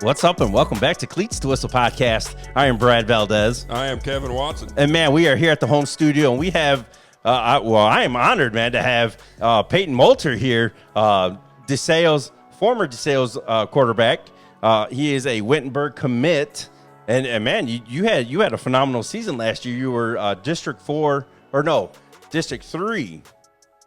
What's up, and welcome back to Cleats to Whistle Podcast. I am Brad Valdez. I am Kevin Watson. And, man, we are here at the home studio, and we have, I am honored, man, to have Peyton Molter here, DeSales, former DeSales quarterback. He is a Wittenberg Commit. And man, you had a phenomenal season last year. You were District 3.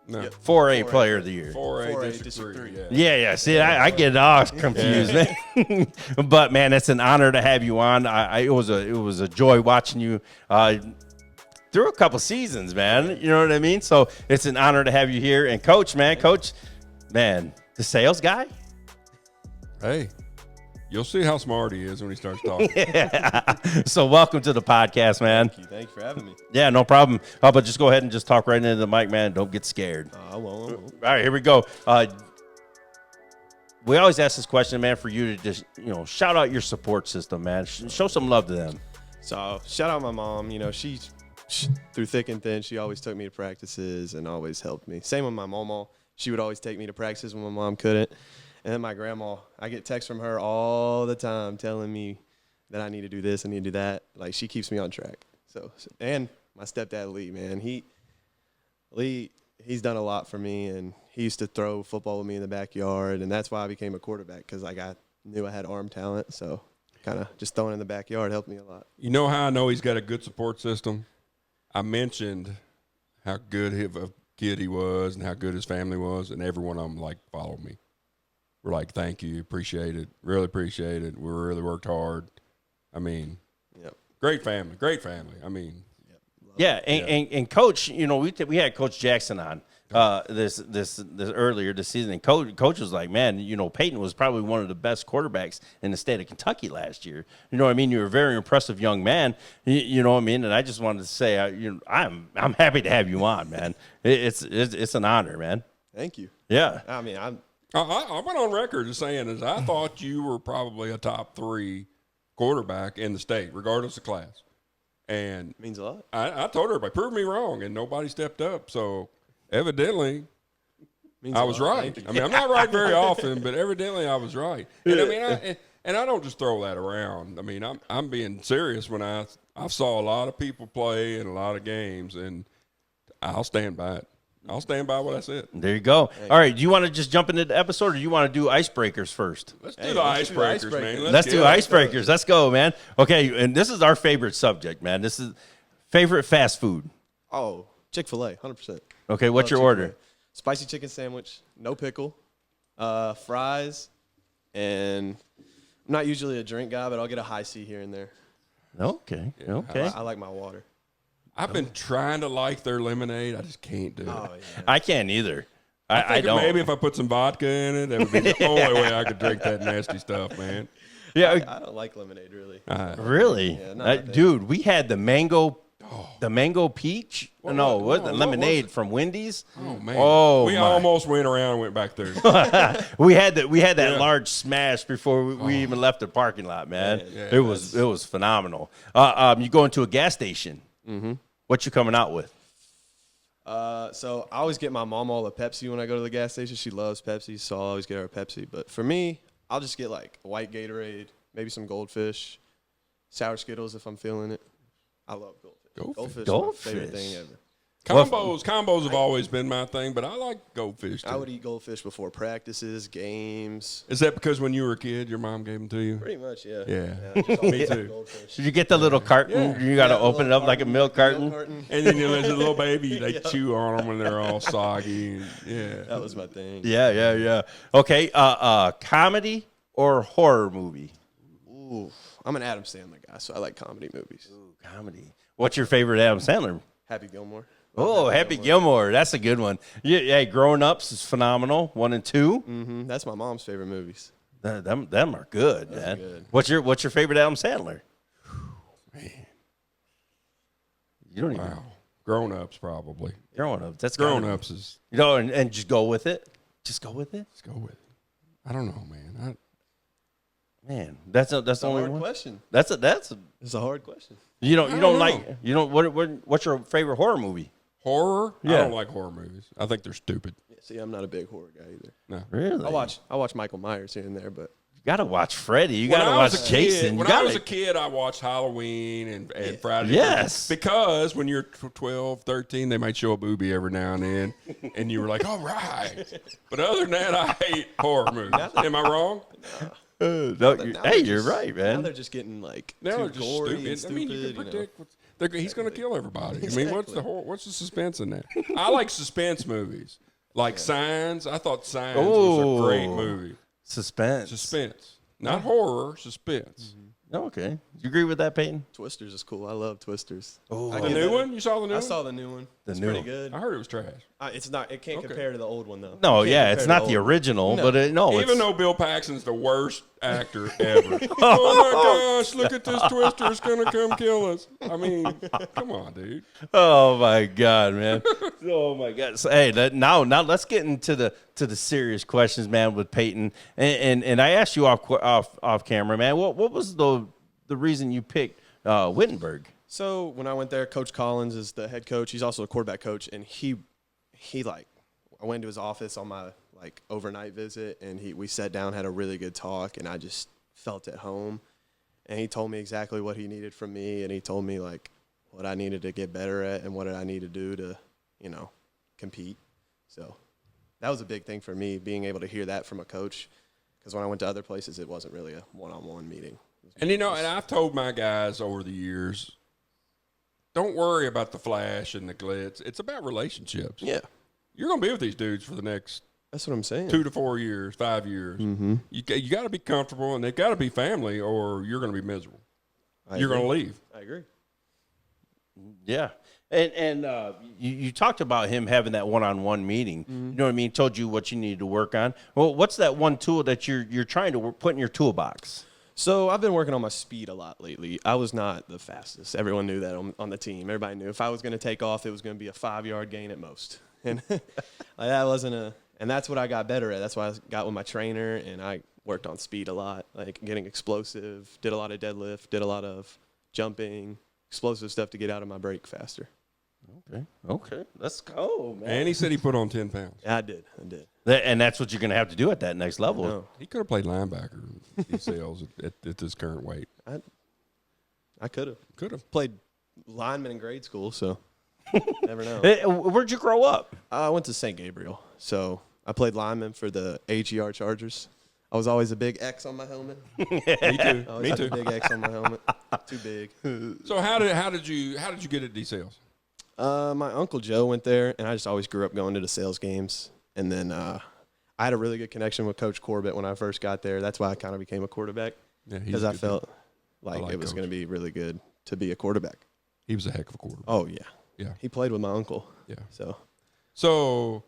No. 4A player of the year. 4A District 3. Yeah. See, I get it all confused, man. But man, it's an honor to have you on. It was a joy watching you through a couple seasons, man. You know what I mean? So it's an honor to have you here. And Coach, the sales guy. Hey, you'll see how smart he is when he starts talking. Yeah. So welcome to the podcast, man. Thank you for having me. Yeah, no problem. But just go ahead and just talk right into the mic, man. Don't get scared. I won't. All right, here we go. We always ask this question, man, for you to just, shout out your support system, man. Show some love to them. So shout out my mom. She through thick and thin, she always took me to practices and always helped me. Same with my mama. She would always take me to practices when my mom couldn't. And then my grandma, I get texts from her all the time telling me that I need to do this, I need to do that. Like, she keeps me on track. So and my stepdad, Lee, man, he's done a lot for me, and he used to throw football with me in the backyard, and that's why I became a quarterback, because I knew I had arm talent. So kind of just throwing in the backyard helped me a lot. You know how I know he's got a good support system? I mentioned how good of a kid he was and how good his family was, and every one of them, followed me. We're like, thank you, appreciate it, really appreciate it. We really worked hard. I mean, great family. I mean, and Coach, we had Coach Jackson on this earlier this season. And Coach was like, man, Peyton was probably one of the best quarterbacks in the state of Kentucky last year. You know what I mean? You were a very impressive young man. You know what I mean? And I just wanted to say, I'm happy to have you on, man. It's an honor, man. Thank you. Yeah. I mean, I went on record as saying is I thought you were probably a top 3 quarterback in the state, regardless of class. And means a lot. I told everybody, prove me wrong, and nobody stepped up. So evidently, I was right. I mean, I'm not right very often, but evidently I was right. And I mean, I don't just throw that around. I mean, I'm being serious when I saw a lot of people play in a lot of games, and I'll stand by it. I'll stand by what I said. There you go. All right, do you want to just jump into the episode, or do you want to do Icebreakers first? Let's do the Icebreakers, man. Let's do Icebreakers. Let's go, man. Okay, and this is our favorite subject, man. This is favorite fast food. Oh, Chick-fil-A, 100%. Okay, what's your order? Spicy chicken sandwich, no pickle, fries, and I'm not usually a drink guy, but I'll get a high C here and there. Okay. I like my water. I've been trying to like their lemonade. I just can't do it. Oh, yeah. I can't either. I don't. Maybe if I put some vodka in it, that would be the only way I could drink that nasty stuff, man. Yeah, I don't like lemonade, really. Really? Yeah, dude, we had the mango peach. What lemonade was it? from Wendy's. Oh man! Oh, almost went around and went back there. we had that large smash before we even left the parking lot, man. Yeah, it was phenomenal. You go into a gas station. Mm-hmm. What you coming out with? So I always get my mom all a Pepsi when I go to the gas station. She loves Pepsi, so I'll always get her a Pepsi. But for me, I'll just get a white Gatorade, maybe some Goldfish, sour Skittles if I'm feeling it. I love Goldfish. Goldfish is my favorite thing ever. Combos have always been my thing, but I like Goldfish too. I would eat Goldfish before practices, games. Is that because when you were a kid, your mom gave them to you? Pretty much, yeah. Yeah. Me too. Goldfish. Did you get the little carton? Yeah. You got to open it up like a milk carton. And then there's a little baby, they chew on them when they're all soggy. That was my thing. Yeah. Okay, comedy or horror movie? Ooh, I'm an Adam Sandler guy, so I like comedy movies. Ooh, comedy. What's your favorite Adam Sandler? Happy Gilmore. Oh, Happy Gilmore. That's a good one. Yeah, Growing Ups is phenomenal. 1 and 2. Mm-hmm. That's my mom's favorite movies. Them are good, man. Good. What's your favorite Adam Sandler? Man. You don't even. Wow. Grown Ups, probably. Grown Ups. That's Grown Ups is. And just go with it. Just go with it. Let's go with it. I don't know, man. Man, that's the only hard one. question. It's a hard question. What's your favorite horror movie? Horror? Yeah. I don't like horror movies. I think they're stupid. Yeah, see, I'm not a big horror guy either. No. Really? I watch Michael Myers here and there, but got to watch Freddy. You When got to I was watch a kid- Jason. When I was a kid, I watched Halloween and Friday. Yes. Because when you're 12, 13, they might show a booby every now and then, and you were like, all right. But other than that, I hate horror movies. Am I wrong? You're right, man. Now they're just getting like Now too they're just gory stupid. and stupid. I mean, you can predict he's going to kill everybody. I mean, what's the suspense in that? I like suspense movies. Like Signs. I thought Signs was a great movie. Suspense. Not horror, suspense. Okay. You agree with that, Peyton? Twisters is cool. I love Twisters. Oh, The new one? You saw the new I one? saw the new one. It's new pretty one. good. I heard it was trash. It's not. It can't compare to the old one though. No, It can't yeah, compare it's to not old the one. original, but Even though Bill Paxton's the worst actor ever. Oh my gosh, look at this Twister. It's going to come kill us. I mean, come on, dude. Oh my God, man! Oh my God! So, hey, now let's get into the serious questions, man, with Peyton. And I asked you off camera, man. What was the reason you picked Wittenberg? So when I went there, Coach Collins is the head coach. He's also a quarterback coach, and he like, I went to his office on my like overnight visit, and we sat down, had a really good talk, and I just felt at home. And he told me exactly what he needed from me, and he told me like what I needed to get better at and what I need to do to, compete. So that was a big thing for me, being able to hear that from a coach, because when I went to other places, it wasn't really a one-on-one meeting. And, and I've told my guys over the years, don't worry about the flash and the glitz. It's about relationships. Yeah. You're going to be with these dudes for the next That's what I'm saying. 2 to 4 years, 5 years. Mm-hmm. You got to be comfortable, and they got to be family, or you're going to be miserable. You're going to leave. I agree. Yeah. And you talked about him having that one-on-one meeting. Mm-hmm. You know what I mean? Told you what you needed to work on. Well, what's that one tool that you're trying to put in your toolbox? So I've been working on my speed a lot lately. I was not the fastest. Everyone knew that on the team. Everybody knew if I was going to take off, it was going to be a 5-yard gain at most. And that wasn't and that's what I got better at. That's why I got with my trainer, and I worked on speed a lot, like getting explosive, did a lot of deadlift, did a lot of jumping, explosive stuff to get out of my break faster. Okay. Let's go, man. And he said he put on 10 pounds. Yeah, I did. And that's what you're going to have to do at that next level. No, He could have played linebacker in DeSales at this current weight. I could have. Could have. Played lineman in grade school, so never know. Hey, where'd you grow up? I went to St. Gabriel, so I played lineman for the AGR Chargers. I was always a big X on my helmet. Me too. Always had a big X on my helmet. Too big. So how did you get at DeSales? My Uncle Joe went there, and I just always grew up going to the sales games. And then I had a really good connection with Coach Corbett when I first got there. That's why I kind of became a quarterback, because I felt like it was going to be really good to be a quarterback. He was a heck of a quarterback. Oh, yeah. Yeah. He played with my uncle. Yeah. So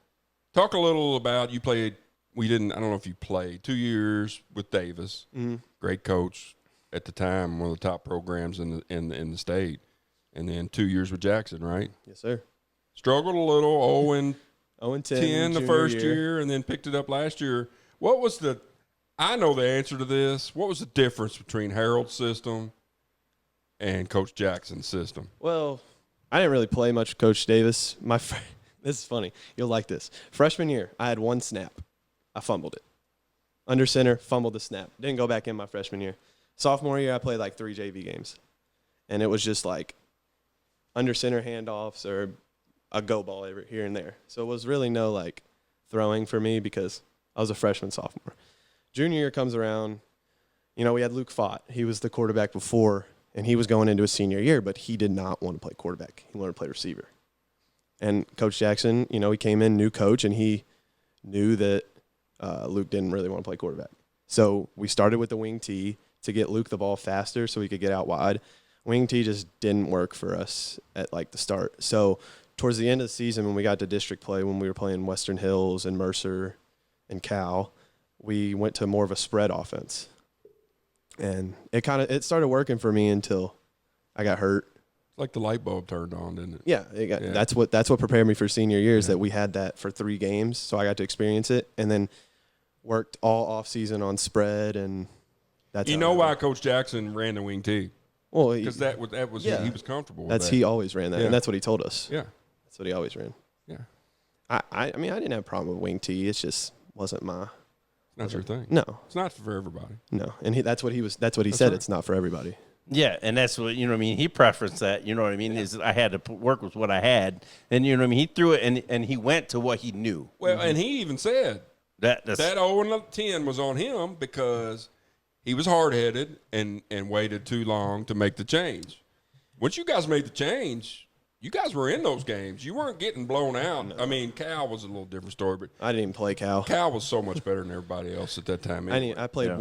talk a little about, you played, I don't know if you played, 2 years with Davis. Mm-hmm. Great Coach at the time, one of the top programs in the state. And then 2 years with Jackson, right? Yes, sir. Struggled a little, 0-10 the first year, and then picked it up last year. What was I know the answer to this. What was the difference between Harold's system and Coach Jackson's system? Well, I didn't really play much with Coach Davis. This is funny. You'll like this. Freshman year, I had 1 snap. I fumbled it. Under center, fumbled the snap. Didn't go back in my freshman year. Sophomore year, I played like 3 JV games. And it was just like under center handoffs or a go ball here and there. So it was really no like throwing for me because I was a freshman, sophomore. Junior year comes around. We had Luke Fott. He was the quarterback before, and he was going into his senior year, but he did not want to play quarterback. He wanted to play receiver. And Coach Jackson, he came in, new coach, and he knew that Luke didn't really want to play quarterback. So we started with the wing tee to get Luke the ball faster so he could get out wide. Wing tee just didn't work for us at like the start. So towards the end of the season, when we got to district play, when we were playing Western Hills and Mercer and Cal, we went to more of a spread offense. And it started working for me until I got hurt. Like the light bulb turned on, didn't it? Yeah, that's what prepared me for senior year, is that we had that for 3 games, so I got to experience it, and then worked all off season on spread, and that's why Coach Jackson ran the wing tee. Well, because that was he was comfortable with that. He always ran that, and that's what he told us. Yeah, that's what he always ran. Yeah, I mean I didn't have a problem with wing tee. It just wasn't my Not your thing. No, it's not for everybody. no, and that's what he said. right. It's not for everybody. Yeah, and that's what, you know what I mean? He preferenced that, you know what I mean? Is I had to work with what I had. And, you know what I mean? He threw it, and he went to what he knew. Well, and he even said that 0-10 was on him because he was hard-headed and waited too long to make the change. Once you guys made the change, you guys were in those games. You weren't getting blown out. No. I mean, Cal was a little different story, but I didn't even play Cal. Cal was so much better than everybody else at that time. Anyway. I played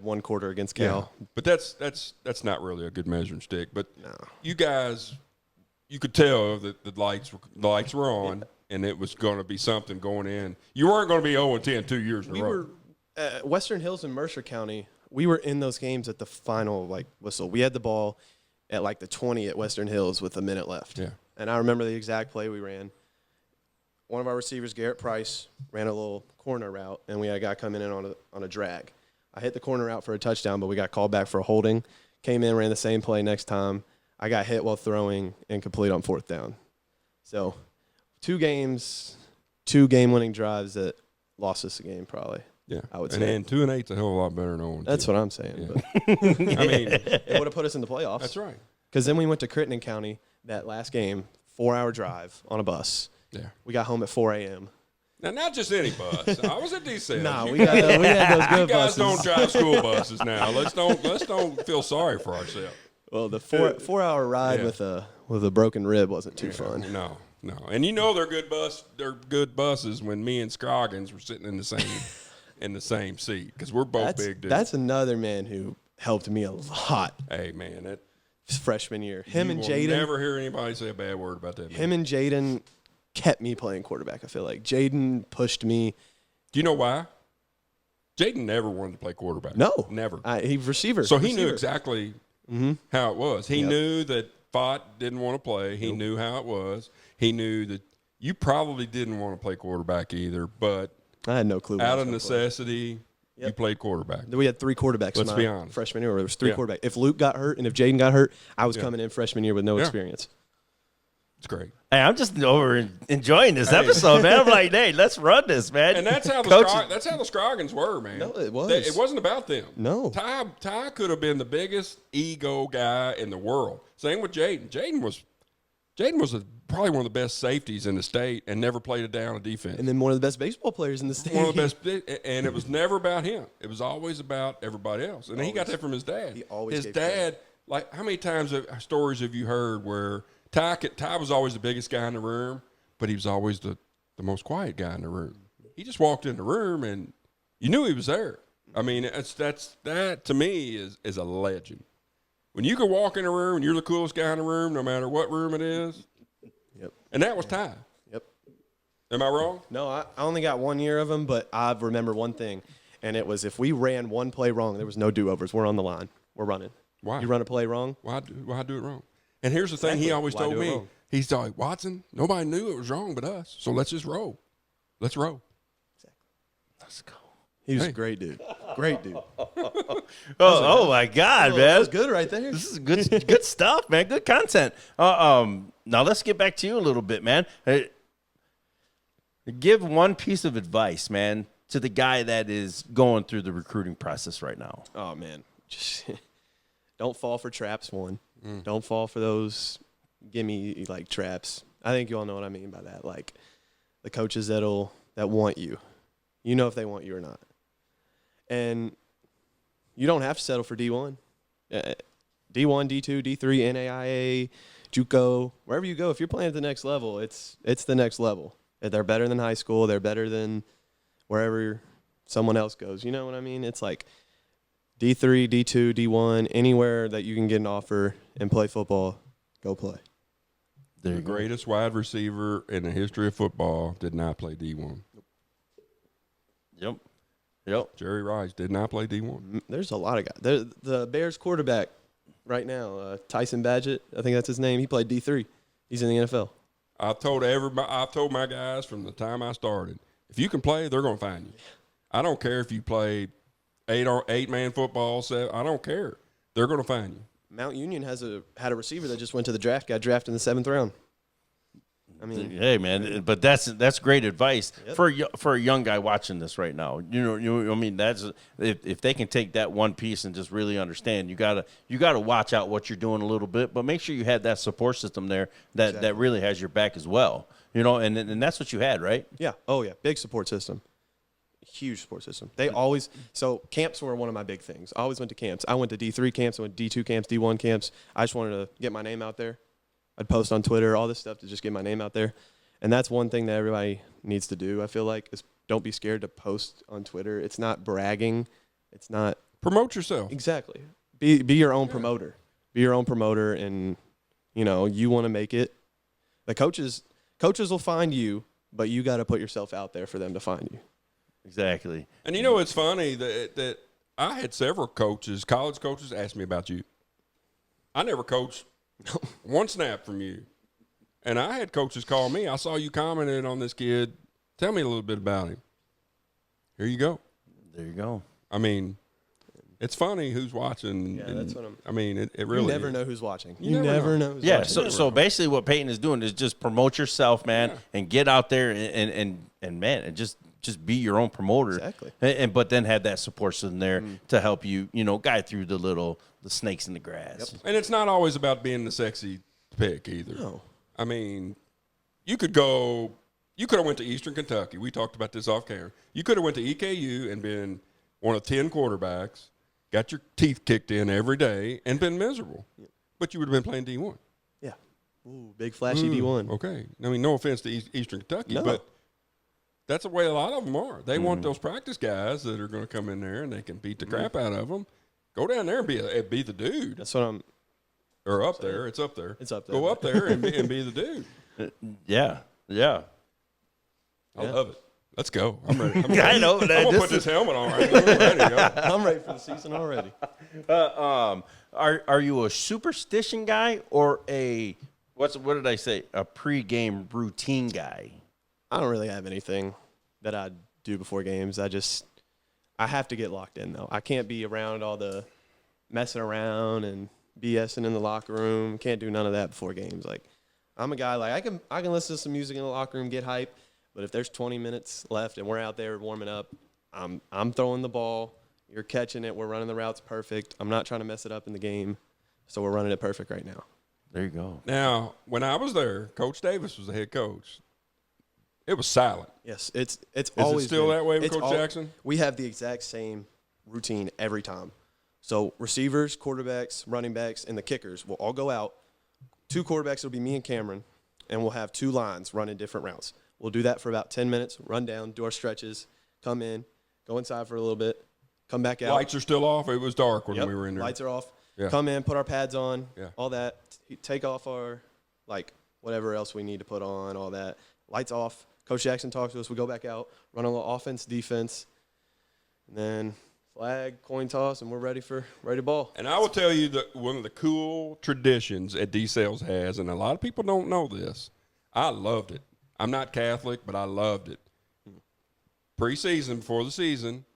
one quarter against Cal. Yeah, but that's not really a good measuring stick. But you guys, you could tell that the lights were on, and it was going to be something going in. You weren't going to be 0-10 2 years in a row. We were Western Hills and Mercer County. We were in those games at the final whistle. We had the ball at the 20 at Western Hills with a minute left. Yeah. And I remember the exact play we ran. One of our receivers, Garrett Price, ran a little corner route, and we had a guy coming in on a drag. I hit the corner route for a touchdown, but we got called back for a holding. Came in, ran the same play next time. I got hit while throwing and complete on 4th down. So 2 game-winning drives that lost us a game probably. Yeah, I would say. And 2-8's a hell of a lot better than 0-2. That's what I'm saying. Yeah. But I mean, it would have put us in the playoffs. That's right. Because then we went to Crittenden County that last game, 4-hour drive on a bus. Yeah. We got home at 4 a.m. Now, not just any bus. I was at DeSales. Nah, we had those good you guys buses. don't drive school buses now. Let's don't feel sorry for ourselves. Well, the 4-hour ride with a broken rib wasn't too fun. No. And you know they're good buses when me and Scroggins were sitting in the same seat because we're both big dudes. That's another man who helped me a lot. Hey man, that freshman year. Him and Jaden. Never hear anybody say a bad word about that man. Him and Jaden kept me playing quarterback. I feel like Jaden pushed me. Do you know why? Jaden never wanted to play quarterback. No, never. He's receiver. So he knew exactly how it was. He knew that Fott didn't want to play. He knew how it was. He knew that you probably didn't want to play quarterback either, but I had no clue. Out of necessity, you played quarterback. We had 3 quarterbacks. Let's be honest. Freshman year, there was 3 quarterbacks. If Luke got hurt and if Jaden got hurt, I was coming in freshman year with no experience. It's great. Hey, I'm just enjoying this episode, man. I'm like, hey, let's run this, man. And that's how the Scroggins were, man. No, it was. It wasn't about them. No. Ty could have been the biggest ego guy in the world. Same with Jaden. Jaden was probably one of the best safeties in the state and never played a down of defense. And then one of the best baseball players in the state. One of the best, and it was never about him. It was always about everybody else. And he got that from his dad. His dad, like, how many stories have you heard where Ty was always the biggest guy in the room, but he was always the most quiet guy in the room. He just walked in the room and you knew he was there. I mean, that to me is a legend. When you can walk in a room and you're the coolest guy in the room, no matter what room it is. Yep. And that was Ty. Yep. Am I wrong? No, I only got 1 year of him, but I remember one thing, and it was if we ran one play wrong, there was no do-overs. We're on the line. We're running. Why? You run a play wrong? Why do it wrong? And here's the thing he always told me. He's like, Watson, nobody knew it was wrong but us, so let's just roll. Let's roll. Exactly. Let's go. He was a great dude. Great dude. Oh my God, man. That was good right there. This is good stuff, man. Good content. Now let's get back to you a little bit, man. Give one piece of advice, man, to the guy that is going through the recruiting process right now. Oh, man. Just don't fall for traps, one. Don't fall for those gimme traps. I think you all know what I mean by that. Like the coaches that want you. You know if they want you or not. And you don't have to settle for D1. D1, D2, D3, NAIA, JUCO, wherever you go, if you're playing at the next level, it's the next level. They're better than high school. They're better than wherever someone else goes. You know what I mean? It's like D3, D2, D1, anywhere that you can get an offer and play football, go play. The greatest wide receiver in the history of football did not play D1. Yep. Jerry Rice did not play D1. There's a lot of guys. The Bears quarterback right now, Tyson Badgett, I think that's his name. He played D3. He's in the NFL. I've told my guys from the time I started, if you can play, they're going to find you. I don't care if you play 8-man football, I don't care. They're going to find you. Mount Union had a receiver that just went to the draft, got drafted in the 7th round. I mean, hey man, but that's great advice for a young guy watching this right now. I mean, that's if they can take that one piece and just really understand, you gotta watch out what you're doing a little bit, but make sure you have that support system there that really has your back as well. And that's what you had, right? Yeah. Oh yeah, big support system. Huge support system. They always so camps were one of my big things. I always went to camps. I went to D3 camps, I went to D2 camps, D1 camps. I just wanted to get my name out there. I'd post on Twitter, all this stuff to just get my name out there. And that's one thing that everybody needs to do, I feel like, is don't be scared to post on Twitter. It's not bragging. It's not Promote yourself. Exactly. Be your own promoter. Be your own promoter, and you want to make it. The coaches will find you, but you got to put yourself out there for them to find you. Exactly. And it's funny that I had several coaches, college coaches, ask me about you. I never coached one snap from you. And I had coaches call me. I saw you commented on this kid. Tell me a little bit about him. Here you go. There you go. I mean, it's funny who's watching. Yeah, that's what I mean, it really You never know who's watching. You never know who's Yeah, watching. so basically what Peyton is doing is just promote yourself, man, and get out there and man, and just be your own promoter. Exactly. But then have that support system there to help you, guide through the snakes in the grass. Yep. And it's not always about being the sexy pick either. No. I mean, you could have went to Eastern Kentucky. We talked about this off camera. You could have went to EKU and been one of 10 quarterbacks, got your teeth kicked in every day, and been miserable. Yep. But you would have been playing D1. Yeah. Ooh, big flashy D1. Okay. I mean, no offense to Eastern Kentucky, No. but that's the way a lot of them are. They want those practice guys that are going to come in there and they can beat the crap out of them. Go down there and be the dude. That's what I'm. Or up there. It's up there. It's up there. Go up there and be the dude. Yeah. I love it. Let's go. I'm ready. I know. I'm going to put this helmet on right now. I'm ready to go. I'm ready for the season already. Are you a superstition guy or what did I say? A pregame routine guy? I don't really have anything that I do before games. I have to get locked in, though. I can't be around all the messing around and BSing in the locker room. Can't do none of that before games. Like, I'm a guy, like, I can listen to some music in the locker room, get hype, but if there's 20 minutes left and we're out there warming up, I'm throwing the ball. You're catching it. We're running the routes perfect. I'm not trying to mess it up in the game, so we're running it perfect right now. There you go. Now, when I was there, Coach Davis was the head coach. It was silent. Yes, it's Is always it still been. that way with It's Coach Jackson? We have the exact same routine every time. So receivers, quarterbacks, running backs, and the kickers will all go out. 2 quarterbacks will be me and Cameron, and we'll have 2 lines running different routes. We'll do that for about 10 minutes, run down, do our stretches, come in, go inside for a little bit, come back out. Lights are still off. It was dark when we were in there. Lights are off. Yeah. Come in, put our pads on, Yeah. all that. Take off our, whatever else we need to put on, all that. Lights off. Coach Jackson talks to us. We go back out, run a little offense, defense, and then flag, coin toss, and we're ready to ball. And I will tell you that one of the cool traditions that DeSales has, and a lot of people don't know this, I loved it. I'm not Catholic, but I loved it. Preseason, before the season,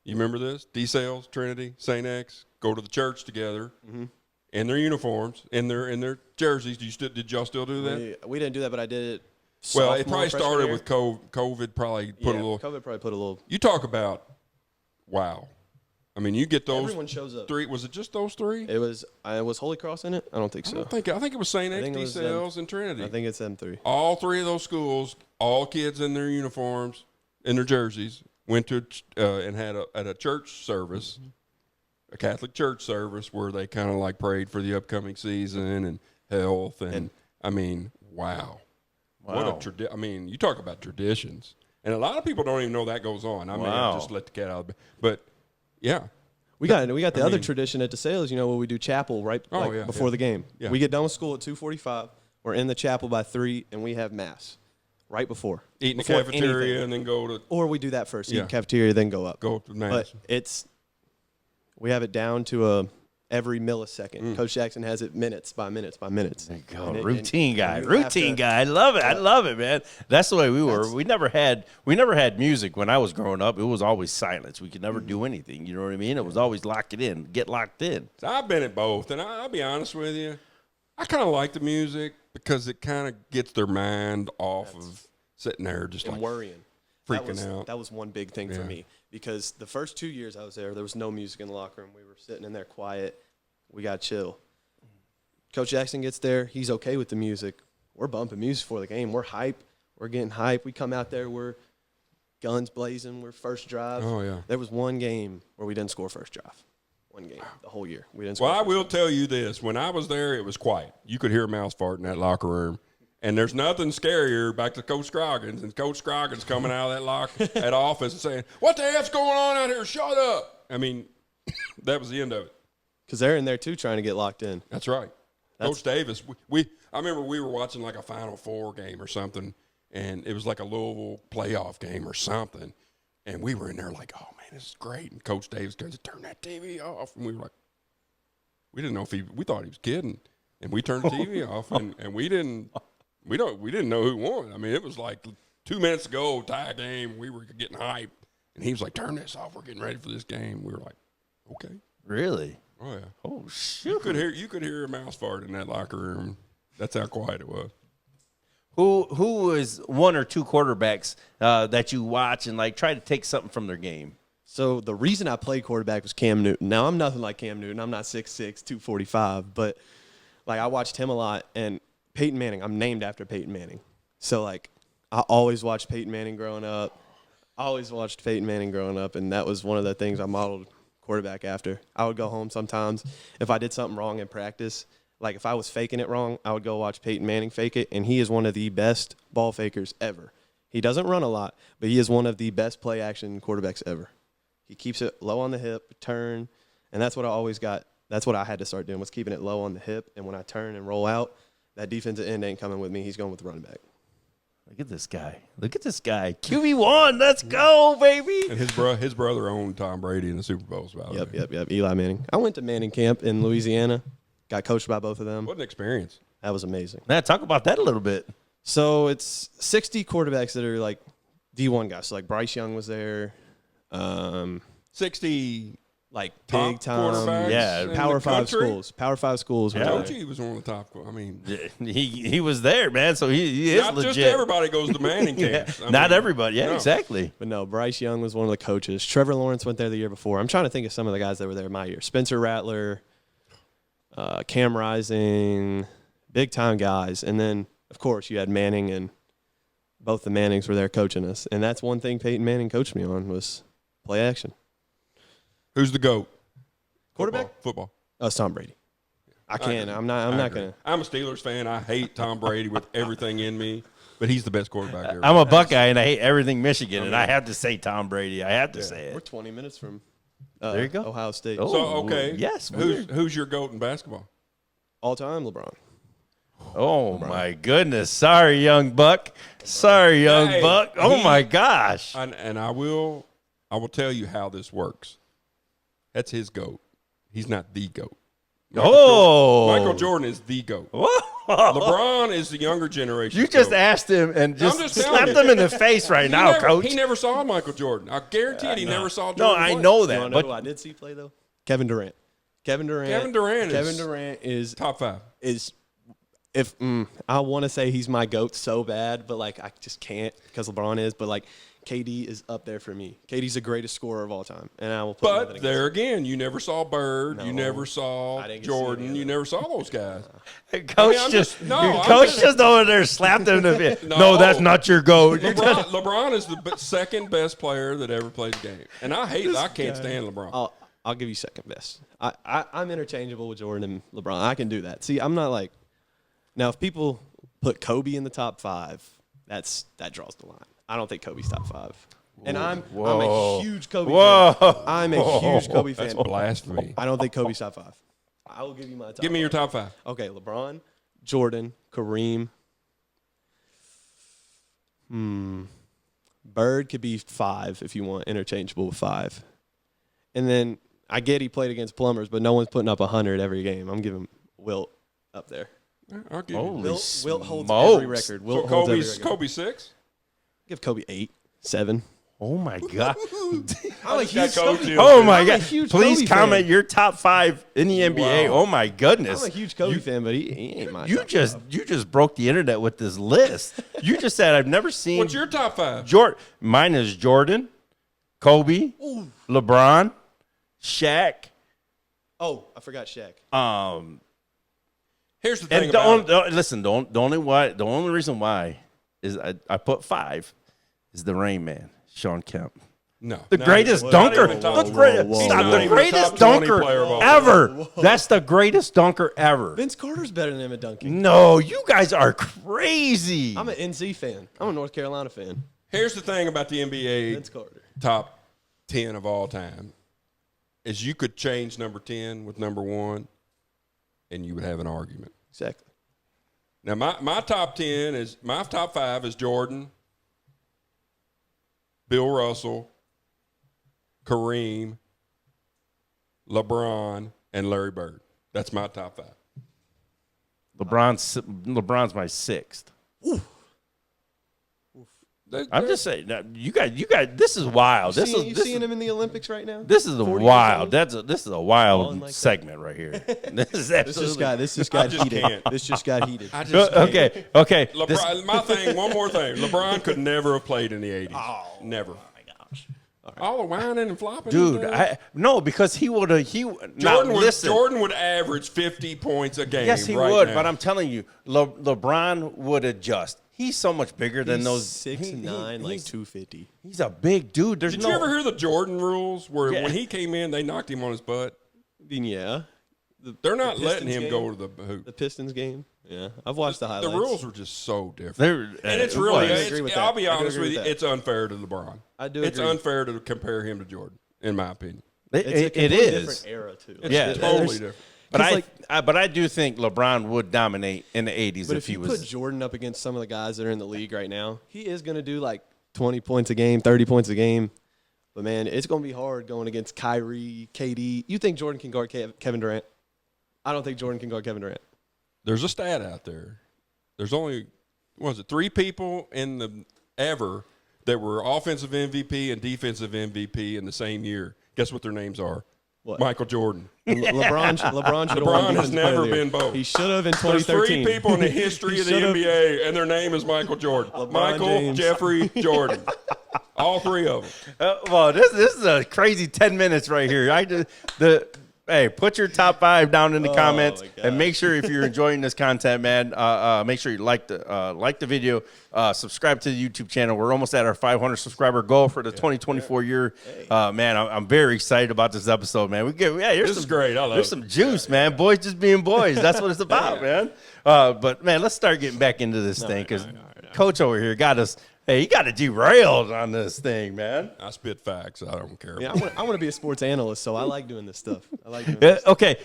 you remember this? DeSales, Trinity, St. X, go to the church together in their uniforms, in their jerseys. Did y'all still do that? We didn't do that, but I did it. Well, it sophomore, probably freshman started year. with COVID. Probably put a little. COVID probably put a little. You talk about, wow. I mean, you get those. Everyone shows up. 3. Was it just those 3? It was Holy Cross in it? I don't think so. I think it was St. X, think it was DeSales, and Trinity. I think it's them 3. All 3 of those schools, all kids in their uniforms, in their jerseys, went to and had at a church service, a Catholic church service, where they kind of like prayed for the upcoming season and health. And I mean, wow. What a I mean, you talk about traditions. And a lot of people don't even know that goes on. I mean, I just let the cat out of the bag. But, yeah. We got the other tradition at DeSales, where we do chapel before the game. Yeah. We get done with school at 2:45. We're in the chapel by 3, and we have mass right before. Eat in the before cafeteria anything. and then go to. Or we do that first. Eat Yeah. in the cafeteria, then go up. Go to mass. But we have it down to every millisecond. Coach Jackson has it minutes by minutes by minutes. There you go. And Routine guy. and you have Routine to- guy. I love it. I love it, man. That's the way we were. We never had music when I was growing up. It was always silence. We could never do anything. You know what I mean? It was always lock it in. Get locked in. So I've been at both. And I'll be honest with you. I kind of like the music. because it kind of gets their mind off of sitting there just and like worrying. freaking out. That was one big thing for me because the first 2 years I was there was no music in the locker room. We were sitting in there quiet. We got chill. Coach Jackson gets there. He's okay with the music. We're bumping music for the game. We're hype. We're getting hype. We come out there. We're guns blazing. We're first drive. Oh, yeah. There was one game where we didn't score first drive. One game the whole year. We didn't Well, score I first will drive. tell you this. When I was there, it was quiet. You could hear a mouse fart in that locker room. And there's nothing scarier back to Coach Scroggins. And Coach Scroggins coming out of that office and saying, what the hell's going on out here? Shut up. I mean, that was the end of it. Because they're in there, too, trying to get locked in. That's right. Coach Davis, I remember we were watching like a Final Four game or something, and it was like a Louisville playoff game or something, and we were in there like, oh, man, this is great. And Coach Davis goes, turn that TV off. And we were like, we didn't know if we thought he was kidding. And we turned the TV off, and we didn't know who won. I mean, it was like 2 minutes ago, tie game, we were getting hyped. And he was like, turn this off, we're getting ready for this game. We were like, okay. Really? Oh, yeah. Oh, shoot. You could hear a mouse fart in that locker room. That's how quiet it was. Who is one or two quarterbacks that you watch and like try to take something from their game? So the reason I played quarterback was Cam Newton. Now, I'm nothing like Cam Newton. I'm not 6'6", 245. But, like, I watched him a lot. And Peyton Manning, I'm named after Peyton Manning. So, like, I always watched Peyton Manning growing up. And that was one of the things I modeled quarterback after. I would go home sometimes. If I did something wrong in practice, like if I was faking it wrong, I would go watch Peyton Manning fake it, and he is one of the best ball fakers ever. He doesn't run a lot, but he is one of the best play-action quarterbacks ever. He keeps it low on the hip, turn, and that's what I always got. That's what I had to start doing was keeping it low on the hip, and when I turn and roll out, that defensive end ain't coming with me. He's going with the running back. Look at this guy. QB1, let's go, baby. And his brother owned Tom Brady in the Super Bowls. Yep. Eli Manning. I went to Manning camp in Louisiana. Got coached by both of them. What an experience. That was amazing. Man, talk about that a little bit. So it's 60 quarterbacks that are like D1 guys. So like Bryce Young was there. 60 like top big time. quarterbacks Yeah, in Power the 5 country? schools. Power 5 schools. Yeah. Told you he was one of the top. I mean, He was there, man. So he is not legit. just everybody goes to Manning Yeah, camps. I not mean, everybody. Yeah, no. exactly. But no, Bryce Young was one of the coaches. Trevor Lawrence went there the year before. I'm trying to think of some of the guys that were there my year. Spencer Rattler, Cam Rising, big time guys. And then, of course, you had Manning, and both the Mannings were there coaching us. And that's one thing Peyton Manning coached me on was play action. Who's the GOAT? Quarterback? Football. Oh, it's Tom Brady. I can't. I'm not going to. I'm a Steelers fan. I hate Tom Brady with everything in me, but he's the best quarterback ever. I'm a Buckeye, and I hate everything Michigan, and I have to say Tom Brady. I have to say We're it. 20 minutes from There you go. Ohio State. Oh. So, okay. Yes, Who's your GOAT in basketball? All time, LeBron. Oh, my goodness. Sorry, young buck. Sorry, young Hey, buck. Oh, my gosh. And I will tell you how this works. That's his GOAT. He's not the GOAT. Michael Jordan is the GOAT. Whoa. LeBron is the younger generation. You just asked him and just just telling slapped you. him in the face right now, Coach. He never saw Michael Jordan. I guarantee it. He never saw Jordan. No, I play. know You that. want to know But who I did see play, though? Kevin Durant. Kevin Durant is Top 5. if I want to say he's my GOAT so bad, but like I just can't because LeBron is. But like KD is up there for me. KD's the greatest scorer of all time, and I will put nothing But against there him. again, you never saw Bird. No. You never saw I didn't get to see any Jordan. of You it. never saw those guys. Coach I'm just, just- no, I'm Coach just- just over there slapped him in the face. No. No, that's not your goat. LeBron is the second best player that ever played the game, and I can't stand LeBron. I'll give you second best. I'm interchangeable with Jordan and LeBron. I can do that. See, I'm not like now. If people put Kobe in the top 5, that draws the line. I don't think Kobe's top 5. And I'm a huge Kobe fan. I'm a huge Kobe fan. That's blasphemy. I don't think Kobe's top 5. I will give you my top Give me your 5. top 5. Okay, LeBron, Jordan, Kareem. Bird could be 5 if you want, interchangeable with 5. And then I get he played against plumbers, but no one's putting up 100 every game. I'm giving Wilt up there. I'll give you. Holy Wilt holds smokes. every record. So Wilt holds every Kobe's record. Kobe 6. Give Kobe 8, 7. Oh my God! I'm a huge Coach Kobe. in. Oh my I'm a God! huge Please Kobe comment fan. your top 5 in the NBA. Wow. Oh my goodness! I'm a huge Kobe fan, but he ain't my You top just 5. you just broke the internet with this list. You just said I've never seen. What's your top 5? Mine is Jordan, Kobe, LeBron, Shaq. Oh, I forgot Shaq. Here's the thing And about it. listen, the only reason why is I put 5 is the Rain Man, Sean Kemp. No. The greatest dunker. even top The 20. greatest, Whoa, stop, whoa, the whoa. greatest Top 20 dunker player of all ever. That's the greatest dunker ever. Vince Carter's better than him at dunking. No, you guys are crazy. I'm an NC fan. I'm a North Carolina fan. Here's the thing about the NBA Vince Carter. top 10 of all time is you could change number 10 with number 1 and you would have an argument. Exactly. Now my top 10 is my top 5 is Jordan, Bill Russell, Kareem, LeBron, and Larry Bird. That's my top 5. LeBron's my 6th. I'm just saying, you guys, this is wild. You seeing him in the Olympics right now? This is a 40 wild. years old? This is a wild Balling like that. segment right here. This is This just got just heated. can't. This just got heated. I just okay. LeBron, my thing, one more thing. LeBron could never have played in the 80s. Oh, never. my gosh. All the whining and flopping. Dude, and stuff. no, because he would have. Jordan would average 50 points a game. Yes, he right would. now. But I'm telling you, LeBron would adjust. He's so much bigger than He's those 6'9", like he's- 250. He's a big dude. There's Did no. you ever hear the Jordan rules where Yeah. when he came in, they knocked him on his butt? I mean, yeah. They're not The letting Pistons him game? go to the hoop. The Pistons game. Yeah, I've watched the The highlights. rules were just so different. And And it's really, I agree with that. I'll be I do honest agree with you, with that. it's unfair to LeBron. I do It's agree. unfair to compare him to Jordan, in my opinion. It's a It completely is. different era too. It's Yeah, totally there's- different. But 'Cause, but I do think LeBron would dominate in the 80s But if if he you was. put Jordan up against some of the guys that are in the league right now, he is going to do like 20 points a game, 30 points a game. But, man, it's going to be hard going against Kyrie, KD. You think Jordan can guard Kevin Durant? I don't think Jordan can guard Kevin Durant. There's a stat out there. There's only, 3 people in the ever that were offensive MVP and defensive MVP in the same year. Guess what their names are? What? Michael Jordan. And LeBron should have won LeBron has Defensive never Player of the Year. been both. He should have in There's 2013. 3 people in the history He of the should've- NBA, and their name is Michael Jordan. LeBron Michael, James. Jeffrey, Jordan. All 3 of them. Well, this is a crazy 10 minutes right here. Hey, put your top 5 down in the comments, my God. and make sure if you're enjoying this content, man, make sure you like the video, subscribe to the YouTube channel. We're almost at our 500 subscriber goal for the 2024 year. Man, I'm very excited about this episode, man. This is great. I love There's it. some juice, man. Boys just being boys. That's what it's about, man. But man, let's start getting back into this thing because Coach over here got us. Hey, he got it derailed on this thing, man. I spit facts. I don't care. Yeah, I want to be a sports analyst, so I like doing this stuff. I like doing this. Okay,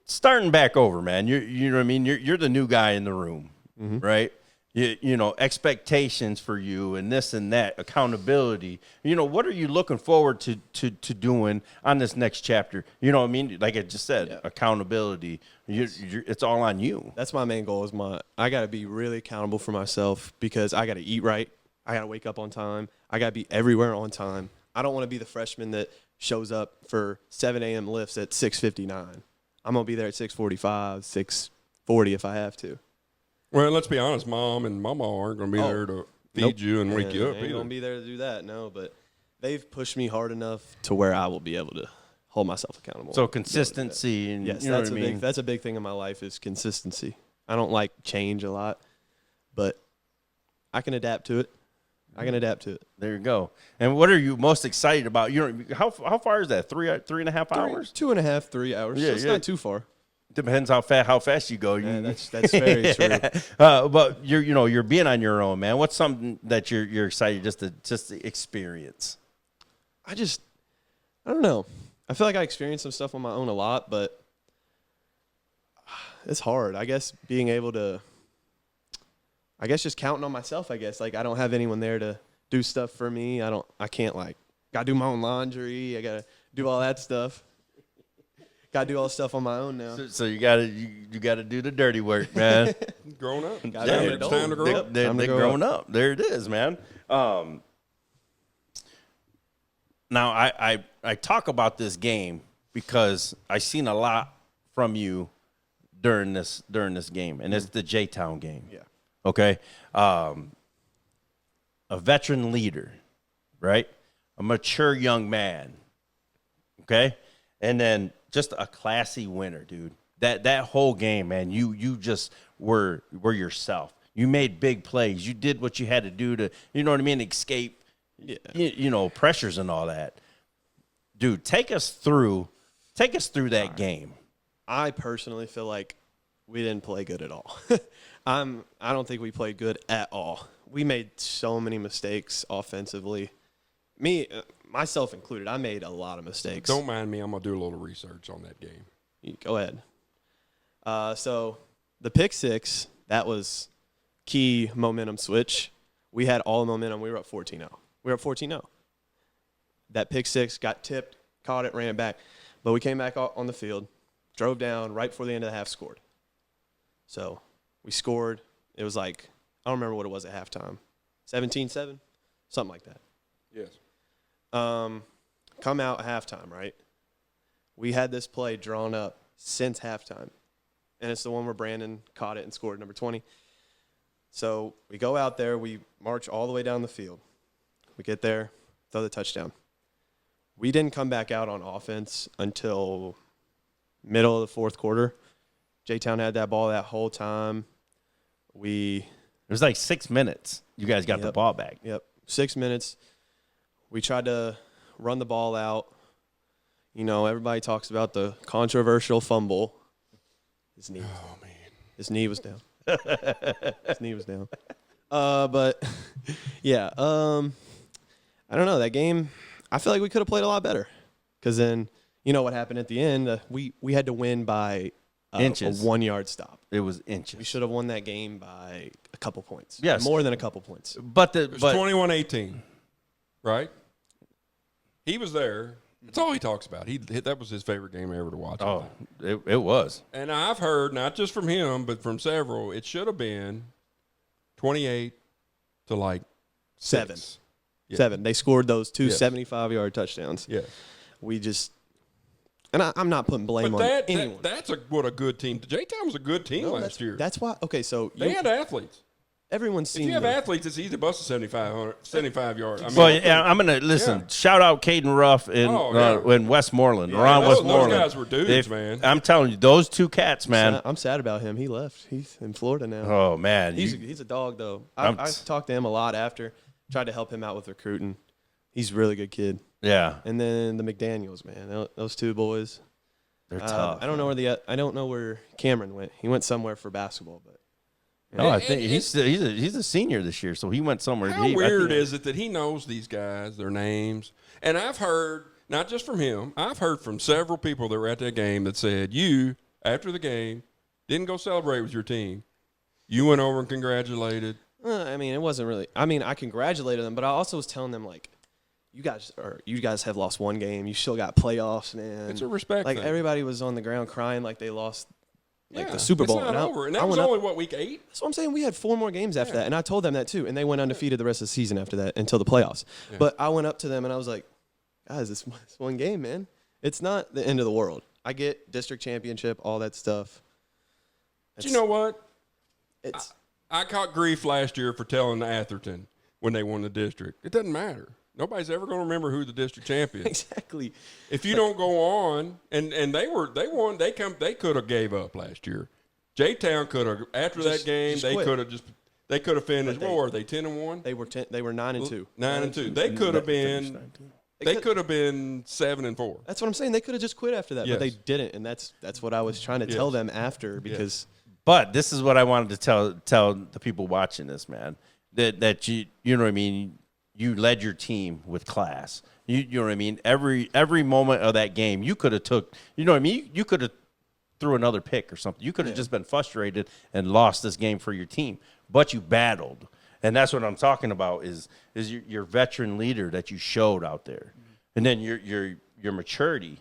starting back over, man. You know what I mean. You're the new guy in the room, right? You know, expectations for you and this and that, accountability. You know, what are you looking forward to doing on this next chapter? You know what I mean? Like I just said, accountability. It's all on you. That's my main goal. I got to be really accountable for myself because I got to eat right. I got to wake up on time. I got to be everywhere on time. I don't want to be the freshman that shows up for 7 a.m. lifts at 6:59. I'm going to be there at 6:45, 6:40 if I have to. Well, let's be honest. Mom and Mama aren't going to be there to feed you and wake you up I ain't either. going to be there to do that, no. But they've pushed me hard enough to where I will be able to hold myself accountable. So consistency, and Yes, you know that's what I mean. that's a big thing in my life is consistency. I don't like change a lot, but I can adapt to it. There you go. And what are you most excited about? You know, how far is that? 3.5 hours? 2.5, 3 hours. Yeah, So it's yeah. not too far. Depends how fast you go. Yeah, that's very true. But you're being on your own, man. What's something that you're excited just to experience? I don't know. I feel like I experienced some stuff on my own a lot, but it's hard. I guess being able to, just counting on myself, I guess. Like I don't have anyone there to do stuff for me. I can't gotta do my own laundry. I gotta do all that stuff. Gotta do all the stuff on my own now. So you gotta do the dirty work, man. Grown up. Gotta Yeah, be an it's adult. time to grow up. They're Time to grow grown up. There it is, man. Now, I talk about this game because I seen a lot from you during this game, and it's the Jtown game. Yeah. Okay. A veteran leader, right? A mature young man. Okay. And then just a classy winner, dude. That whole game, man, you just were yourself. You made big plays. You did what you had to do to, you know what I mean, escape, pressures and all that. Dude, take us through that game. I personally feel like we didn't play good at all. I don't think we played good at all. We made so many mistakes offensively. Myself included, I made a lot of mistakes. Don't mind me. I'm going to do a little research on that game. Go ahead. So the pick six, that was key momentum switch. We had all the momentum. We were up 14-0. We were up 14-0. That pick six got tipped, caught it, ran it back. But we came back on the field, drove down right before the end of the half, scored. So we scored. It was like, I don't remember what it was at halftime. 17-7? Something like that. Yes. Come out at halftime, right? We had this play drawn up since halftime. And it's the one where Brandon caught it and scored, number 20. So we go out there. We march all the way down the field. We get there, throw the touchdown. We didn't come back out on offense until middle of the fourth quarter. Jtown had that ball that whole time. It was like 6 minutes. You guys got the ball back. Yep, 6 minutes. We tried to run the ball out. Everybody talks about the controversial fumble. His knee. Oh, man. His knee was down. His knee was down. But, yeah. I don't know. That game, I feel like we could have played a lot better. Because then, what happened at the end? We had to win by inches. A 1 yard stop. It was inches. We should have won that game by a couple points. Yes. More than a couple points. But it was 21-18, right? He was there. That's all he talks about. That was his favorite game ever to watch. Oh, it was. And I've heard, not just from him, but from several, it should have been 28 to like 7. 6. Yeah. 7. They scored those two Yes. 75-yard touchdowns. Yeah. We just – and I'm not putting blame on anyone. That's what a good team – Jtown was a good team last year. That's why – okay, so – They had athletes. Everyone's seen – If you have athletes, it's easy to bust a 75 yard. Well, yeah, I'm going to listen. Yeah. Shout out Caden Ruff in Westmoreland. Yeah, Ron Westmoreland. Those guys were dudes, man. I'm telling you, those two cats, man. I'm sad about him. He left. He's in Florida now. Oh, man. He's a dog, though. I talked to him a lot after. Tried to help him out with recruiting. He's a really good kid. Yeah. And then the McDaniels, man. Those two boys. They're tough. I don't know where Cameron went. He went somewhere for basketball, but. No, I think he's a senior this year, so he went somewhere. How weird is it that he knows these guys, their names? And I've heard, not just from him, I've heard from several people that were at that game that said, you, after the game, didn't go celebrate with your team. You went over and congratulated. It wasn't really – I congratulated them, but I also was telling them, like, you guys have lost one game. You still got playoffs, man. It's a respect thing. Everybody was on the ground crying like they lost – the Super Bowl. It's not over. And that was only, week 8? That's what I'm saying. We had 4 more games after that. And I told them that, too. And they went undefeated the rest of the season after that until the playoffs. Yeah. But I went up to them, and I was like, guys, this one game, man. It's not the end of the world. I get district championship, all that stuff. But you know what? I caught grief last year for telling Atherton when they won the district. It doesn't matter. Nobody's ever going to remember who the district champion is. Exactly. If you don't go on, and they won, they could have gave up last year. Jtown could have after that game they could have finished. What were they 10-1? They were 9-2. 9-2. They could have been. They could have been 7-4. That's what I'm saying. They could have just quit after that, but they didn't, and that's what I was trying to tell them after because. But this is what I wanted to tell the people watching this, man. That you know what I mean. You led your team with class. You know what I mean? Every moment of that game, you could have took, you know what I mean? You could have threw another pick or something. You could have just been frustrated and lost this game for your team. But you battled. And that's what I'm talking about is your veteran leader that you showed out there. And then your maturity.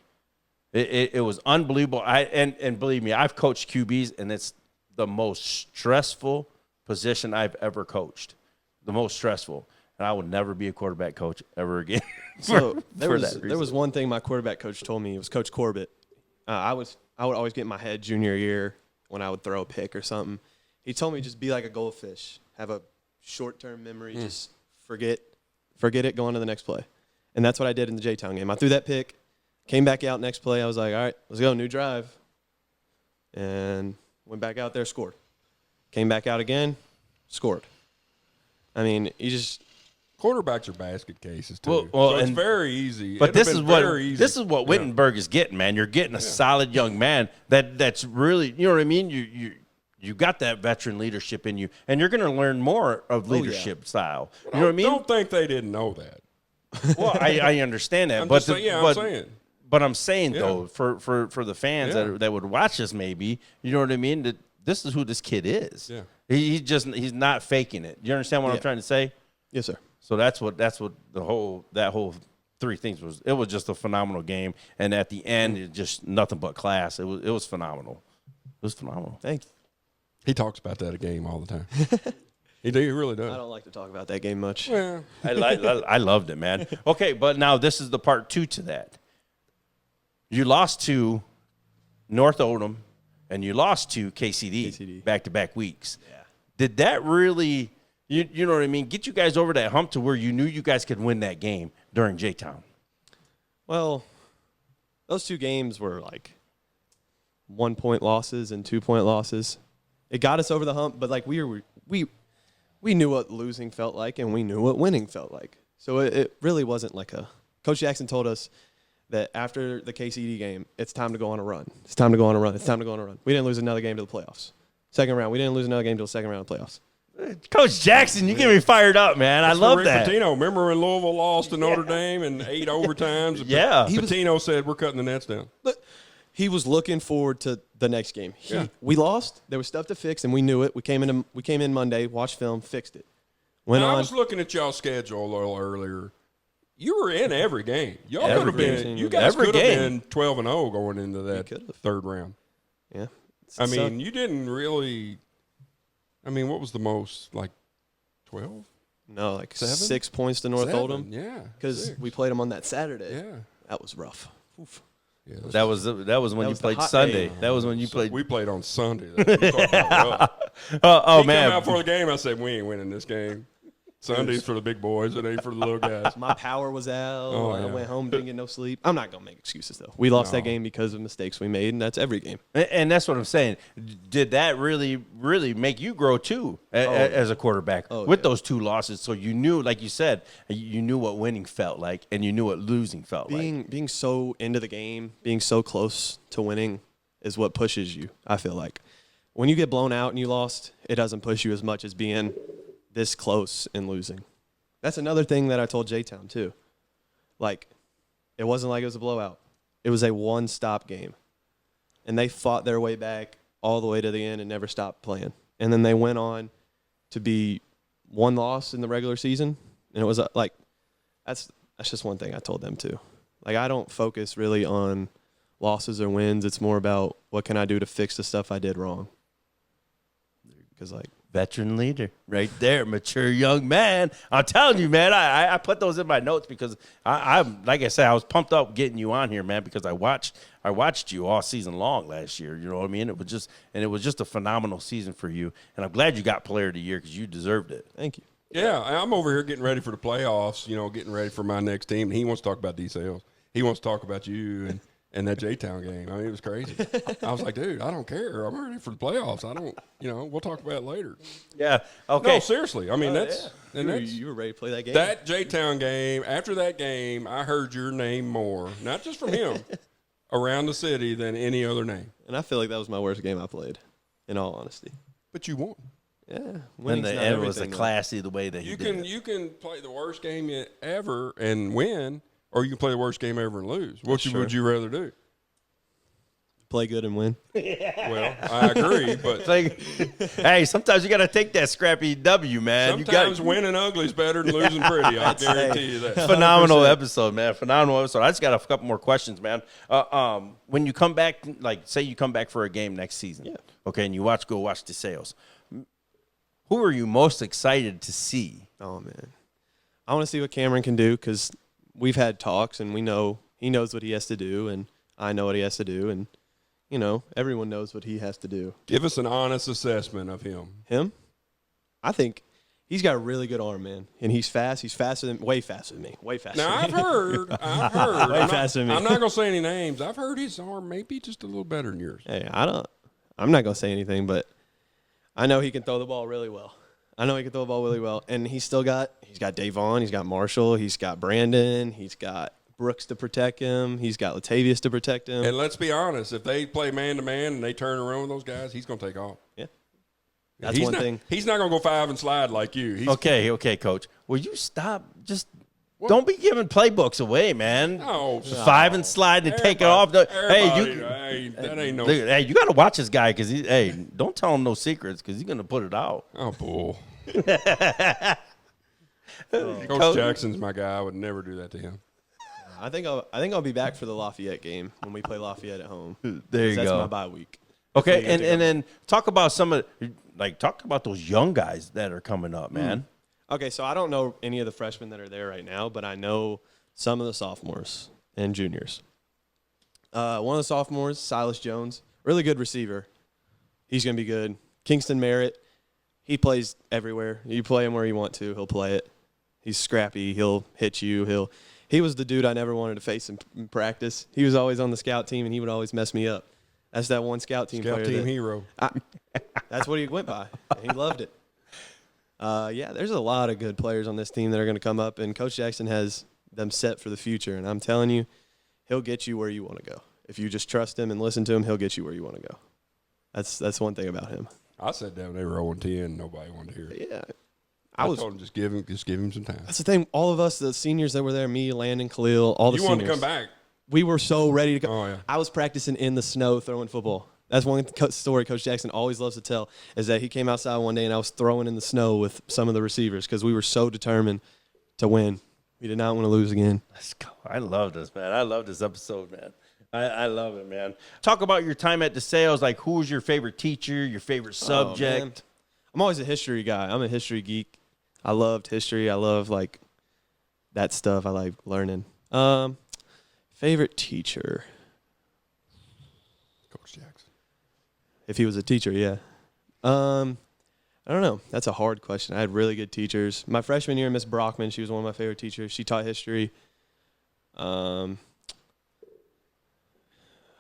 It was unbelievable. And believe me, I've coached QBs, and it's the most stressful position I've ever coached. The most stressful. and I would never be a quarterback coach ever again. So there was one thing my quarterback coach told me. It was Coach Corbett. I would always get in my head junior year when I would throw a pick or something. He told me just be like a goldfish. Have a short-term memory. Just forget it, go on to the next play. And that's what I did in the Jtown game. I threw that pick, came back out next play. I was like, all right, let's go, new drive. And went back out there, scored. Came back out again, scored. I mean, you just – quarterbacks are basket cases too. Well, so it's very easy. But this is what Wittenberg is getting, man. You're getting a solid young man that's really, you know what I mean? You got that veteran leadership in you, and you're going to learn more of leadership style. You know what I mean? Don't think they didn't know that. Well, I understand that, I'm saying. But I'm saying though, for the fans that would watch this, maybe, you know what I mean? That this is who this kid is. Yeah. He's not faking it. You understand what I'm trying to say? Yes, sir. So that's what that whole three things was. It was just a phenomenal game, and at the end, it just nothing but class. It was phenomenal. It was phenomenal. Thank you. He talks about that game all the time. He really does. I don't like to talk about that game much. Well, I loved it, man. Okay, but now this is the part 2 to that. You lost to North Odom, and you lost to KCD. Back-to-back weeks. Yeah. Did that really, you know what I mean, get you guys over that hump to where you knew you guys could win that game during Jtown? Well, those 2 games were like 1-point losses and 2-point losses. It got us over the hump, but like we knew what losing felt like, and we knew what winning felt like. So it really wasn't like Coach Jackson told us that after the KCD game, it's time to go on a run. It's time to go on a run. It's time to go on a run. We didn't lose another game to the playoffs. Second round, we didn't lose another game to the second round of the playoffs. Coach Jackson, you get me fired up, man. I love Rick that. Pitino, remember when Louisville lost to Notre Dame in 8 overtimes? Yeah. Pitino said, we're cutting the nets down. He was looking forward to the next game. We lost. There was stuff to fix, and we knew it. We came in Monday, watched film, fixed it. I was looking at y'all's schedule a little earlier. You were in every game. Y'all could have been. You guys could have been 12-0 going into that third round. Yeah. I mean, you didn't really. I mean, what was the most, like 12? No, like 7? 6 points to North Oldham. Yeah, because we played them on that Saturday. Yeah, that was rough. Oof. Yeah, that was when you played Sunday. That was when you played. We played on Sunday. Man! He came out for the game. I said, we ain't winning this game. Sunday's for the big boys. It ain't for the little guys. My power was out. I went home, didn't get no sleep. I'm not going to make excuses, though. We lost that game because of mistakes we made, and that's every game. And that's what I'm saying. Did that really, really make you grow, too, as a quarterback with those 2 losses? So you knew, like you said, you knew what winning felt like, and you knew what losing felt like. Being so into the game, being so close to winning is what pushes you, I feel like. When you get blown out and you lost, it doesn't push you as much as being this close and losing. That's another thing that I told Jtown too. Like, it wasn't like it was a blowout. It was a one-stop game. And they fought their way back all the way to the end and never stopped playing. And then they went on to be 1 loss in the regular season. And it was like, that's just one thing I told them too. Like, I don't focus really on losses or wins. It's more about what can I do to fix the stuff I did wrong. Because, like, veteran leader right there, mature young man. I'm telling you, man, I put those in my notes because I'm like I said, I was pumped up getting you on here, man, because I watched you all season long last year. You know what I mean? It was just a phenomenal season for you, and I'm glad you got Player of the Year because you deserved it. Thank you. Yeah, I'm over here getting ready for the playoffs. You know, getting ready for my next team. And he wants to talk about DeSales. He wants to talk about you and that Jtown game. I mean, it was crazy. I was like, dude, I don't care. I'm ready for the playoffs. We'll talk about it later. Yeah. Okay. No, seriously. I mean, You were ready to play that game? That Jtown game, after that game, I heard your name more, not just from him, around the city than any other name. And I feel like that was my worst game I played, in all honesty. But you won. Yeah. And it was classy the way that you can play the worst game ever and win, or you can play the worst game ever and lose. What would you rather do? Play good and win. Well, I agree, but hey, sometimes you got to take that scrappy W, man. Sometimes winning ugly is better than losing pretty. I guarantee you that. Phenomenal episode, man. Phenomenal episode. I just got a couple more questions, man. When you come back, like say you come back for a game next season, okay, and you go watch DeSales. Who are you most excited to see? Oh man, I want to see what Cameron can do because we've had talks and we know he knows what he has to do and I know what he has to do and, you know, everyone knows what he has to do. Give us an honest assessment of him. Him? I think he's got a really good arm, man. And he's fast. He's way faster than me. Way faster Now, than me. I've heard. Way faster than me. I'm not going to say any names. I've heard his arm may be just a little better than yours. Hey, I'm not going to say anything, but I know he can throw the ball really well. And he's got Davon, he's got Marshall, he's got Brandon, he's got Brooks to protect him, he's got Latavius to protect him. And let's be honest, if they play man-to-man and they turn around with those guys, he's going to take off. Yeah. That's one thing. He's not going to go 5 and slide like you. Okay, Coach. Will you stop? Just don't be giving playbooks away, man. Oh, 5 and slide and take it off. Hey, that ain't no. Hey, you got to watch this guy because don't tell him no secrets because he's going to put it out. Oh, bull. Coach Jackson's my guy. I would never do that to him. I think I'll be back for the Lafayette game when we play Lafayette at home. There you go. That's my bye week. Okay, and then talk about talk about those young guys that are coming up, man. Okay, so I don't know any of the freshmen that are there right now, but I know some of the sophomores and juniors. One of the sophomores, Silas Jones, really good receiver. He's going to be good. Kingston Merritt, he plays everywhere. You play him where you want to, he'll play it. He's scrappy. He'll hit you. He was the dude I never wanted to face in practice. He was always on the scout team, and he would always mess me up. That's that one scout team player. Scout team hero. That's what he went by. He loved it. Yeah, there's a lot of good players on this team that are going to come up, and Coach Jackson has them set for the future. And I'm telling you, he'll get you where you want to go. If you just trust him and listen to him, he'll get you where you want to go. That's one thing about him. I sat down, they were 0-10, nobody wanted to hear it. Yeah. I told him just give him some time. That's the thing. All of us, the seniors that were there, me, Landon, Khalil, all the seniors. You wanted to come back. We were so ready to go. Oh, yeah. I was practicing in the snow throwing football. That's one story Coach Jackson always loves to tell, is that he came outside one day and I was throwing in the snow with some of the receivers because we were so determined to win. We did not want to lose again. Let's go. I love this, man. I love this episode, man. I love it, man. Talk about your time at DeSales. Like, who was your favorite teacher, your favorite subject? I'm always a history guy. I'm a history geek. I loved history. I love, like, that stuff. I like learning. Favorite teacher? Coach Jackson. If he was a teacher, yeah. I don't know. That's a hard question. I had really good teachers. My freshman year, Miss Brockman, she was one of my favorite teachers. She taught history.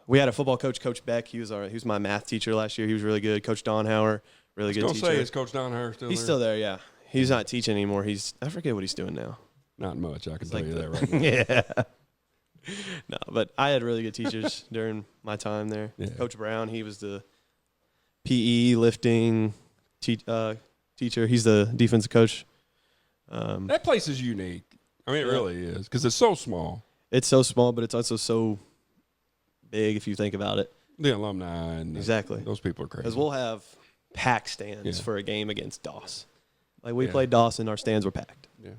We had a football coach, Coach Beck. He was my math teacher last year. He was really good. Coach Donhauer, really good teacher. Is Coach Donhauer still there? He's still there, yeah. He's not teaching anymore. I forget what he's doing now. Not much, I can tell you that right now. Yeah. No, but I had really good teachers during my time there. Yeah. Coach Brown, he was the PE lifting teacher. He's the defensive coach. That place is unique. I mean, it really is because it's so small. It's so small, but it's also so big if you think about it. The alumni and exactly. Those people are crazy. Because we'll have packed stands for a game against Doss. Like we played Doss and our stands were packed. Yeah.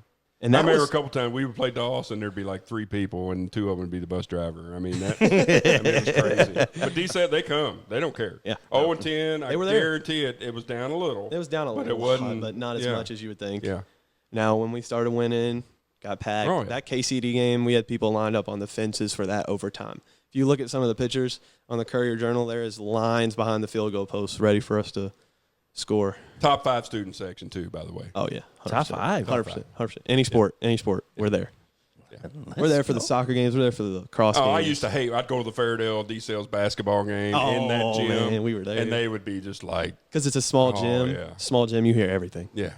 And I remember a couple times we would play Doss and there'd be like 3 people and 2 of them would be the bus driver. I mean, it was crazy. But D said they come. They don't care. Yeah. 0-10, I guarantee it was down a little. It was down a little. But it wasn't. But not as much as you would think. Yeah. Now, when we started winning, got packed. That KCD game, we had people lined up on the fences for that overtime. If you look at some of the pictures on the Courier Journal, there is lines behind the field goal posts ready for us to score. Top 5 student section, too, by the way. Oh, yeah. 100%. Top 5. 100%. Any sport. We're there. Yeah. We're there for the soccer games. We're there for the cross games. I used to hate. I'd go to the Fairdale DeSales basketball game in that gym. Man, we were there. And they would be just like. Because it's a small gym. Yeah. Small gym, you hear everything. Yeah.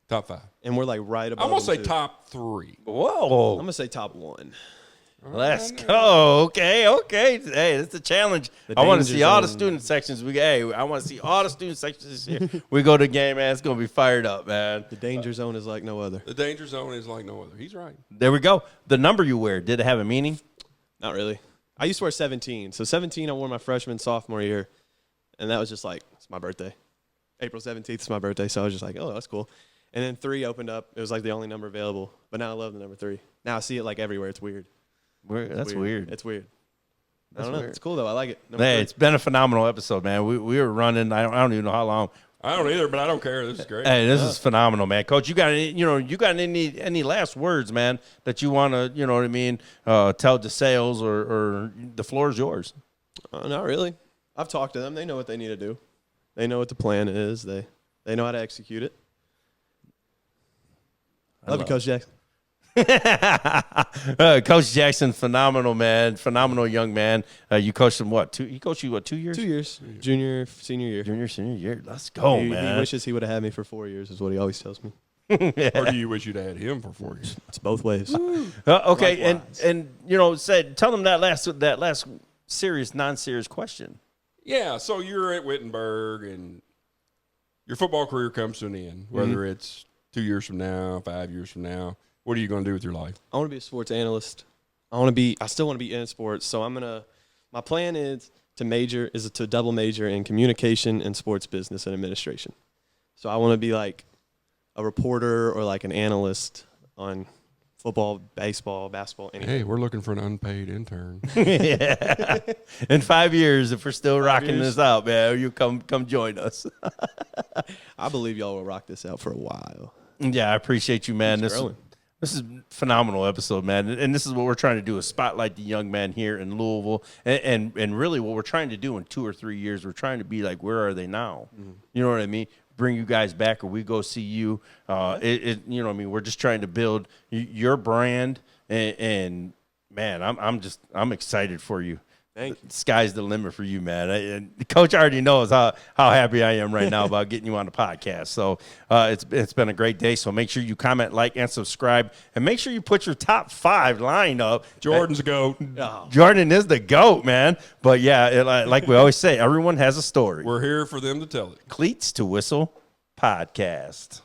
Top 5. And we're like right above. I'm going to say top 3. Whoa. I'm going to say top 1. Let's go. Okay. Hey, it's a challenge. I want to see all the student sections. I want to see all the student sections this year. We go to the game, man. It's going to be fired up, man. The danger zone is like no other. The danger zone is like no other. He's right. There we go. The number you wear, did it have a meaning? Not really. I used to wear 17. So 17 I wore my freshman, sophomore year. And that was just like, it's my birthday. April 17th is my birthday. So I was just like, oh, that's cool. And then 3 opened up. It was like the only number available. But now I love the number 3. Now I see it like everywhere. It's weird. That's weird. It's weird. I don't know. It's cool, though. I like it. Hey, it's been a phenomenal episode, man. We were running, I don't even know how long, I don't either, but I don't care. This is great. Hey, this is phenomenal, man. Coach, you got any last words, man, that you want to, you know what I mean, tell DeSales or the floor is yours. Not really. I've talked to them. They know what they need to do. They know what the plan is. They know how to execute it. Love you, Coach Jackson. Coach Jackson, phenomenal man, phenomenal young man. You coached him He coached you 2 years? 2 years. Junior, senior year. Junior, senior year. Let's go, man. He wishes he would have had me for 4 years, is what he always tells me. Or do you wish you'd had him for 4 years? It's both ways. Okay, Likewise. and tell them that last serious, non-serious question. Yeah, so you're at Wittenberg, and your football career comes to an end, whether it's 2 years from now, 5 years from now. What are you going to do with your life? I want to be a sports analyst. I still want to be in sports. So my plan is to double major in communication and sports business and administration. So I want to be like a reporter or like an analyst on football, baseball, basketball, anything. Hey, we're looking for an unpaid intern. Yeah. In 5 years, if we're still rocking this out, man, you come join us. I believe y'all will rock this out for a while. Yeah, I appreciate you, man. It's growing. This is a phenomenal episode, man. And this is what we're trying to do, is spotlight the young man here in Louisville. And really what we're trying to do in 2 or 3 years, we're trying to be like, where are they now? You know what I mean? Bring you guys back, or we go see you. You know what I mean? We're just trying to build your brand. And man, I'm excited for you. Thank you. Sky's the limit for you, man. And Coach already knows how happy I am right now about getting you on the podcast. So it's been a great day. So make sure you comment, like, and subscribe. And make sure you put your top 5 line up. Jordan's a GOAT. Jordan is the GOAT, man. But, yeah, like we always say, everyone has a story. We're here for them to tell it. Cleats to Whistle Podcast.